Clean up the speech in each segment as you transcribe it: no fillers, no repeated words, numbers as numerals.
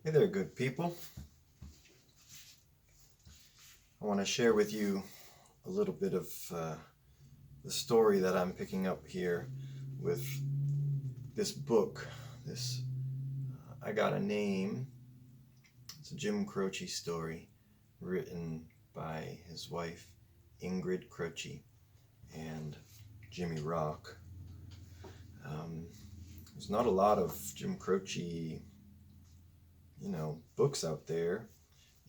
Hey there, good people. I want to share with you a little bit of the story that I'm picking up here with this book. This I Got a Name. It's a Jim Croce story written by his wife, Ingrid Croce, and Jimmy Rock. There's not a lot of Jim Croce, books out there,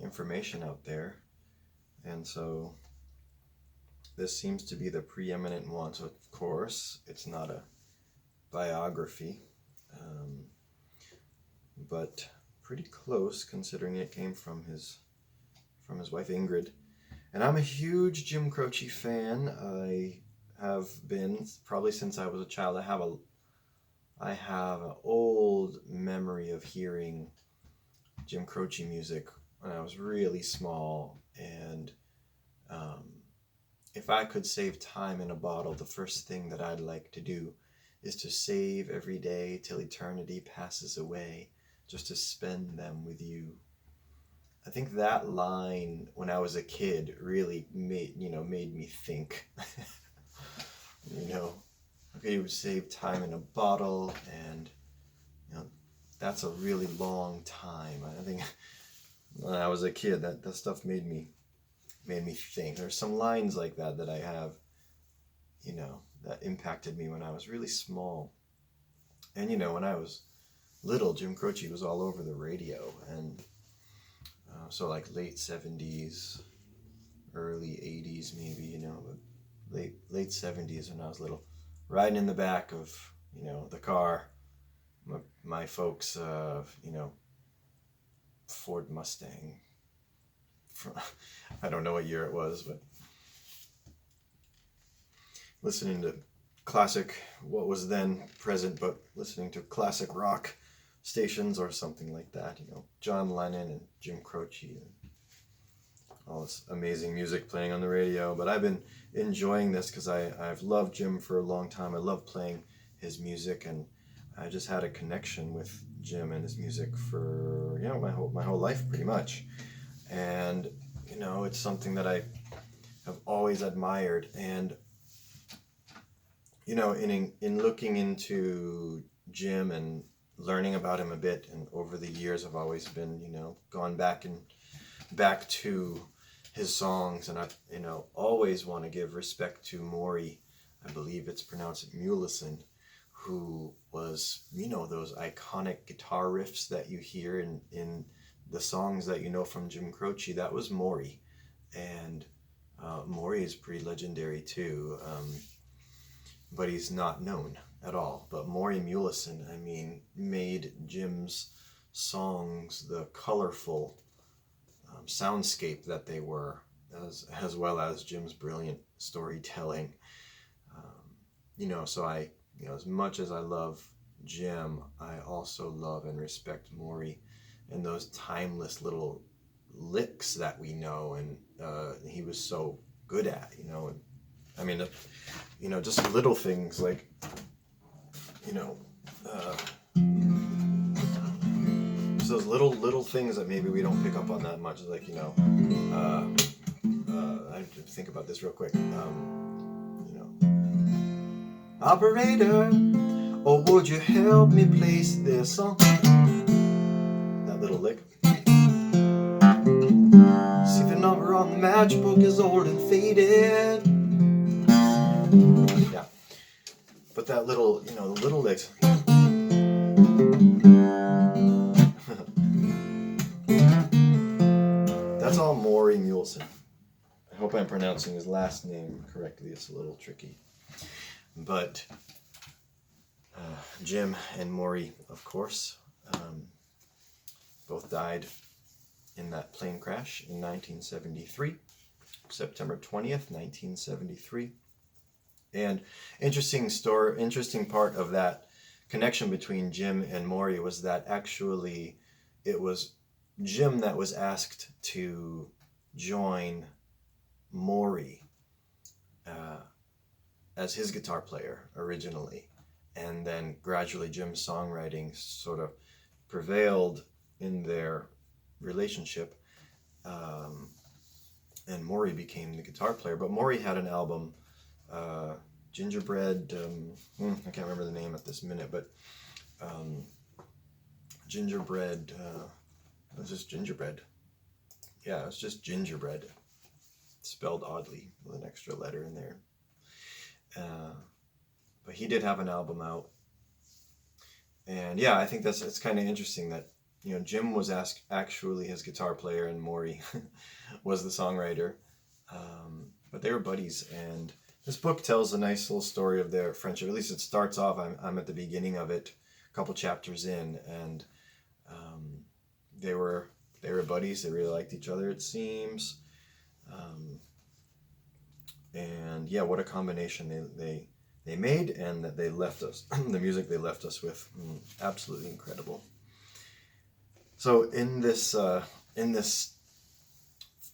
information out there. And so this seems to be the preeminent one. So of course, it's not a biography, but pretty close considering it came from his wife Ingrid. And I'm a huge Jim Croce fan. I have been probably since I was a child. I have an old memory of hearing Jim Croce music when I was really small, and if I could save time in a bottle, the first thing that I'd like to do is to save every day till eternity passes away, just to spend them with you. I think that line when I was a kid really made me think. Okay, you would save time in a bottle, and that's a really long time. I think when I was a kid, that stuff made me think. There's some lines like that I have, that impacted me when I was really small. And when I was little, Jim Croce was all over the radio, and so like late 70s, early 80s maybe, but late 70s when I was little, riding in the back of the car, my folks, Ford Mustang. I don't know what year it was, but listening to classic, what was then present, but listening to classic rock stations or something like that, John Lennon and Jim Croce and all this amazing music playing on the radio. But I've been enjoying this because I've loved Jim for a long time. I love playing his music, and I just had a connection with Jim and his music for my whole life pretty much. And it's something that I have always admired. And in looking into Jim and learning about him a bit, and over the years I've always been gone back to his songs, and I always want to give respect to Maury. I believe it's pronounced Mulison, who was those iconic guitar riffs that you hear in the songs that from Jim Croce. That was Maury, and Maury is pretty legendary too, but he's not known at all. But Maury Mulison, made Jim's songs the colorful soundscape that they were, as well as Jim's brilliant storytelling. So I, as much as I love Jim, I also love and respect Maury and those timeless little licks that we know, and he was so good at, just little things like, those little things that maybe we don't pick up on that much, like, I have to think about this real quick. Operator, or would you help me place this song? That little lick. See, the number on the matchbook is old and faded. Yeah. But that little, the little licks. That's all Maury Mulison. I hope I'm pronouncing his last name correctly. It's a little tricky. But Jim and Maury, of course, both died in that plane crash in 1973, September 20th, 1973. And interesting part of that connection between Jim and Maury was that actually it was Jim that was asked to join Maury as his guitar player originally, and then gradually Jim's songwriting sort of prevailed in their relationship, and Maury became the guitar player. But Maury had an album, Gingerbread. I can't remember the name at this minute, but Gingerbread. It was just Gingerbread. Yeah, it was just Gingerbread, spelled oddly with an extra letter in there. But he did have an album out, and yeah, I think it's kind of interesting that Jim was actually his guitar player and Maury was the songwriter, but they were buddies. And this book tells a nice little story of their friendship. At least it starts off. I'm at the beginning of it, a couple chapters in, and they were buddies. They really liked each other, it seems. And yeah, what a combination they made, and that they left us, the music they left us with, absolutely incredible. So in this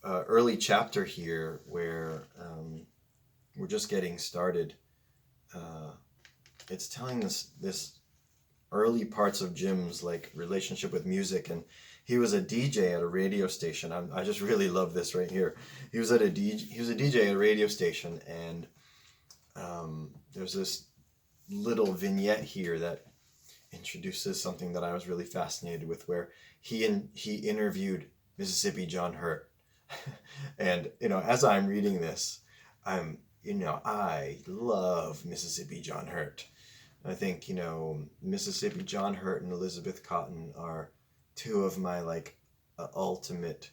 early chapter here, where we're just getting started, it's telling this early parts of Jim's relationship with music. And he was a DJ at a radio station. I just really love this right here. He was a DJ at a radio station, and there's this little vignette here that introduces something that I was really fascinated with, where he interviewed Mississippi John Hurt. And as I'm reading this, I love Mississippi John Hurt. I think Mississippi John Hurt and Elizabeth Cotten are two of my ultimate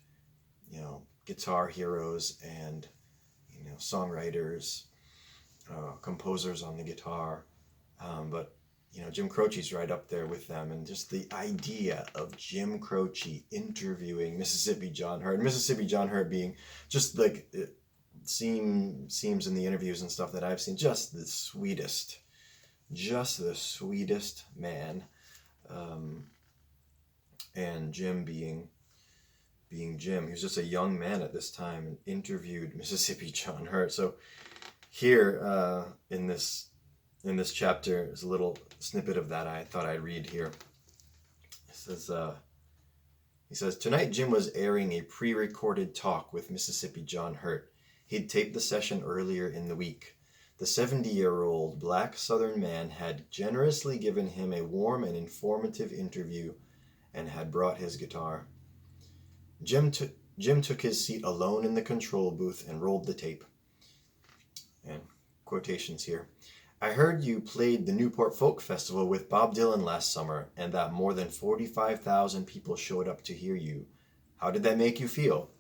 guitar heroes, and songwriters, composers on the guitar. But Jim Croce's right up there with them, and just the idea of Jim Croce interviewing Mississippi John Hurt, and Mississippi John Hurt being just it seems in the interviews and stuff that I've seen, just the sweetest man, and Jim being Jim. He was just a young man at this time and interviewed Mississippi John Hurt. So here in this chapter is a little snippet of that I thought I'd read here. He says, "Tonight Jim was airing a pre-recorded talk with Mississippi John Hurt. He'd taped the session earlier in the week. The 70-year-old black Southern man had generously given him a warm and informative interview and had brought his guitar. Jim took his seat alone in the control booth and rolled the tape." And quotations here. "I heard you played the Newport Folk Festival with Bob Dylan last summer, and that more than 45,000 people showed up to hear you. How did that make you feel?"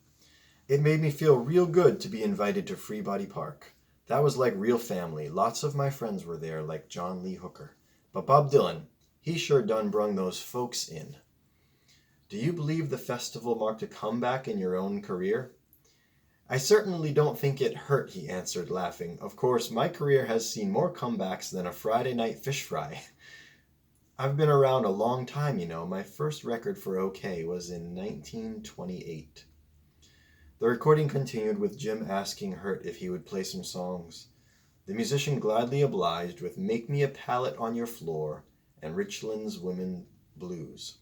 "It made me feel real good to be invited to Free Body Park. That was like real family. Lots of my friends were there, like John Lee Hooker. But Bob Dylan, he sure done brung those folks in." "Do you believe the festival marked a comeback in your own career?" "I certainly don't think it hurt," he answered, laughing. "Of course, my career has seen more comebacks than a Friday night fish fry. I've been around a long time, My first record for OK was in 1928. The recording continued with Jim asking Hurt if he would play some songs. The musician gladly obliged with "Make Me a Pallet on Your Floor" and Richland's Women Blues.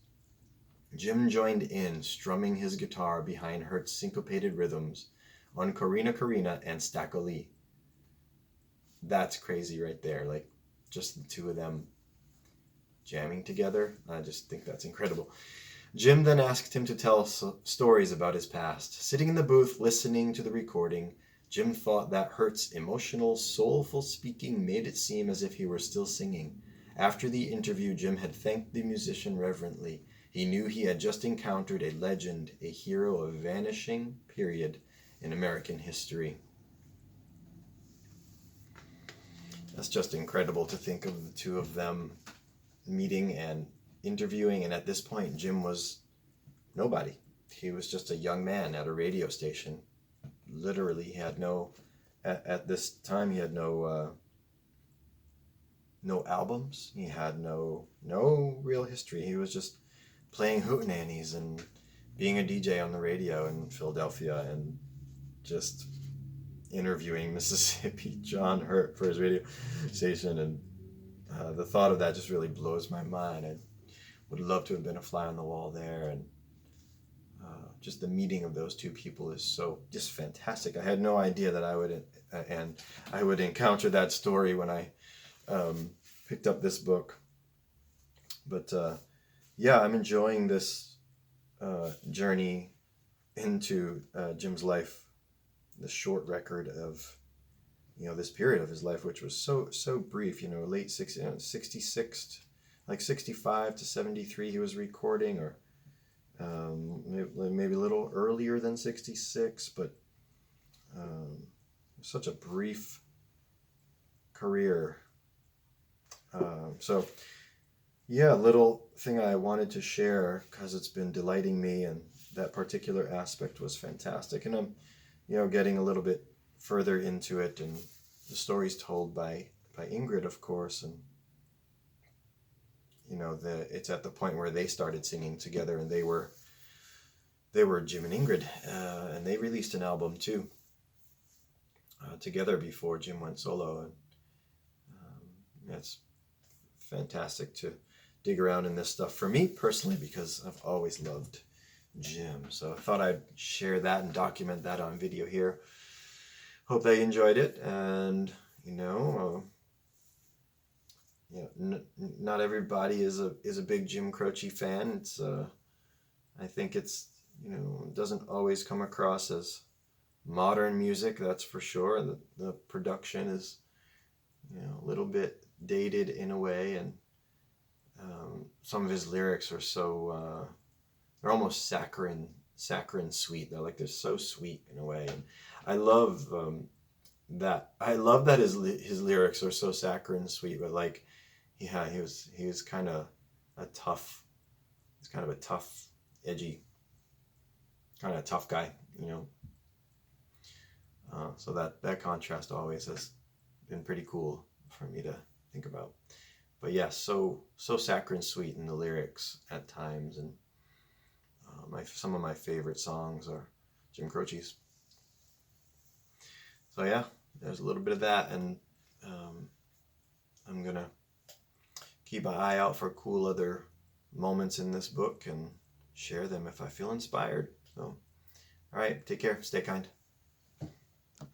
Jim joined in, strumming his guitar behind Hurt's syncopated rhythms on Corina Corina and Stack O'Lee. That's crazy right there, just the two of them jamming together. I just think that's incredible. Jim then asked him to tell stories about his past. Sitting in the booth, listening to the recording, Jim thought that Hurt's emotional, soulful speaking made it seem as if he were still singing. After the interview, Jim had thanked the musician reverently. He knew he had just encountered a legend, a hero of vanishing period in American history. That's just incredible to think of the two of them meeting and interviewing, and at this point Jim was nobody. He was just a young man at a radio station. Literally, he had at this time he had no albums. He had no real history. He was just playing hootenannies and being a DJ on the radio in Philadelphia, and just interviewing Mississippi John Hurt for his radio station. And the thought of that just really blows my mind. would love to have been a fly on the wall there. And just the meeting of those two people is so just fantastic. I had no idea that I would encounter that story when I picked up this book. But yeah, I'm enjoying this journey into Jim's life, the short record of, this period of his life, which was so brief, late 60s, 66, like 65 to 73 he was recording, or maybe a little earlier than 66, but such a brief career. So yeah, little thing I wanted to share because it's been delighting me, and that particular aspect was fantastic. And I'm, getting a little bit further into it, and the story's told by Ingrid, of course, and it's at the point where they started singing together, and they were Jim and Ingrid, and they released an album too together before Jim went solo, and it's fantastic to dig around in this stuff for me personally, because I've always loved Jim. So I thought I'd share that and document that on video here. Hope they enjoyed it, and not everybody is a big Jim Croce fan. It's I think it's doesn't always come across as modern music, that's for sure. The production is a little bit dated in a way, and some of his lyrics are so they're almost saccharine sweet. They're so sweet in a way, and I love that. I love that his lyrics are so saccharine sweet, but he was kind of a tough. He's kind of a tough, edgy, kind of a tough guy, So that contrast always has been pretty cool for me to think about. But yeah, so saccharine sweet in the lyrics at times, and some of my favorite songs are Jim Croce's. So yeah, there's a little bit of that, and I'm gonna keep an eye out for cool other moments in this book and share them if I feel inspired. So, all right, take care, stay kind.